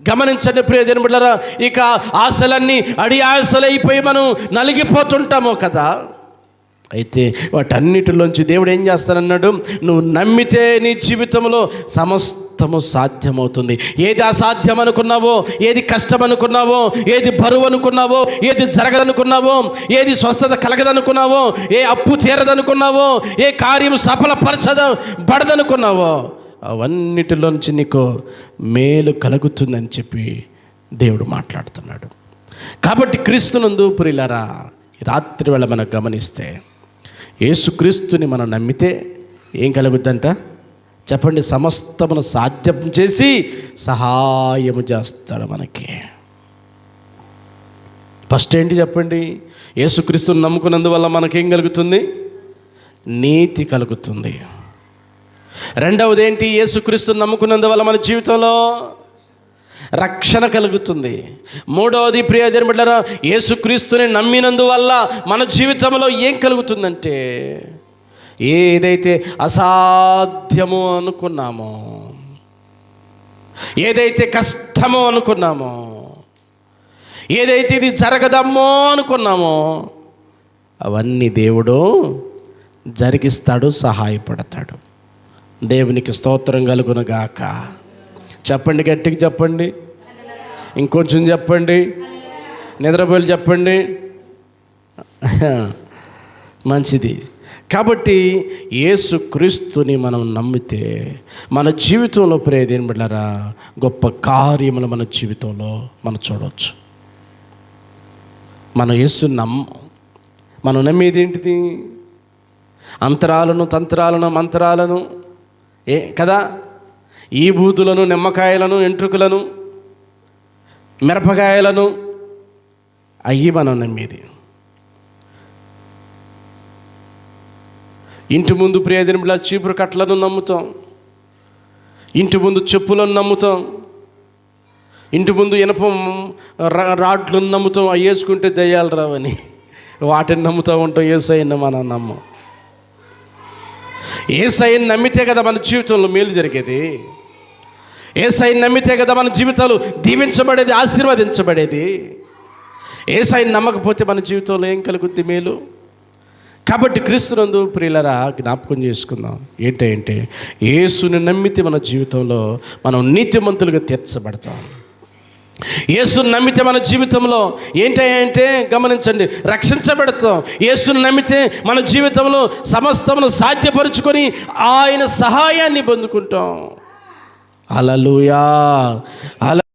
గమనించండి ప్రియ దేవుని బిడ్డలారా, ఇక ఆశలన్నీ అడి ఆశలు అయిపోయి మనం నలిగిపోతుంటామో కదా. అయితే వాటన్నిటిలోంచి దేవుడు ఏం చేస్తానన్నాడు, నువ్వు నమ్మితే నీ జీవితంలో సమస్తము సాధ్యమవుతుంది. ఏది అసాధ్యం అనుకున్నావో, ఏది కష్టం అనుకున్నావో, ఏది బరువు అనుకున్నావో, ఏది జరగదనుకున్నావో, ఏది స్వస్థత కలగదనుకున్నావో, ఏ అప్పు తీరదనుకున్నావో, ఏ కార్యం సఫలపరచబడదనుకున్నావో, అవన్నిటిలోంచి నీకు మేలు కలుగుతుందని చెప్పి దేవుడు మాట్లాడుతున్నాడు. కాబట్టి క్రీస్తునందు ప్రియులారా, ఈ రాత్రి వేళ మనం గమనిస్తే యేసుక్రీస్తుని మనం నమ్మితే ఏం కలుగుద్దంట చెప్పండి? సమస్తమును సాధ్యం చేసి సహాయము చేస్తాడు మనకి. ఫస్ట్ ఏంటి చెప్పండి? యేసుక్రీస్తుని నమ్ముకున్నందువల్ల మనకేం కలుగుతుంది? నీతి కలుగుతుంది. రెండవది ఏంటి? యేసుక్రీస్తుని నమ్ముకున్నందువల్ల మన జీవితంలో రక్షణ కలుగుతుంది. మూడవది ప్రియ దేవుని బిడ్డలారా, యేసుక్రీస్తుని నమ్మినందువల్ల మన జీవితంలో ఏం కలుగుతుందంటే, ఏదైతే అసాధ్యమో అనుకున్నామో, ఏదైతే కష్టమో అనుకున్నామో, ఏదైతే ఇది జరగదమ్మో అనుకున్నామో, అవన్నీ దేవుడు జరిగిస్తాడు, సహాయపడతాడు. దేవునికి స్తోత్రం కలుగునుగాక. చెప్పండి, గట్టిగా చెప్పండి, ఇంకొంచెం చెప్పండి, నిద్రపోయి చెప్పండి. మంచిది. కాబట్టి యేసుక్రీస్తుని మనం నమ్మితే మన జీవితంలో ప్రియ దేవుని బిడ్డలారా గొప్ప కార్యములు మన జీవితంలో మనం చూడవచ్చు. మనం యేసుని మనం నమ్మేది ఏంటిది? అంతరాలను, తంత్రాలను, మంత్రాలను కదా, ఈ బూతులను, నిమ్మకాయలను, ఎంట్రుకలను, మిరపకాయలను, అయ్యి మనం నమ్మేది. ఇంటి ముందు ప్రియ దేవుని బిడ్డలారా చీపురు కట్టలను నమ్ముతాం, ఇంటి ముందు చెప్పులను నమ్ముతాం, ఇంటి ముందు ఇనప రాడ్లను నమ్ముతాం. అవి వేసుకుంటే దయ్యాలు రావని వాటిని నమ్ముతూ ఉంటాం. యేసయ్యను మనం నమ్మం. యేసయ్యను నమ్మితే కదా మన జీవితంలో మేలు జరిగేది. యేసయ్యను నమ్మితే కదా మన జీవితాలు దీవించబడేది, ఆశీర్వదించబడేది. యేసయ్యను నమ్మకపోతే మన జీవితంలో ఏం కలుగుద్ది మేలు? కాబట్టి క్రీస్తునందు ప్రియులారా జ్ఞాపకం చేసుకుందాం. ఏంటంటే యేసుని నమ్మితే మన జీవితంలో మనం నీతిమంతులుగా తీర్చబడతాం. యేసుని నమ్మితే మన జీవితంలో ఏంటంటే గమనించండి, రక్షించబడతాం. యేసుని నమ్మితే మన జీవితంలో సమస్తమును సాధ్యపరుచుకొని ఆయన సహాయాన్ని పొందుకుంటాం. హల్లెలూయా.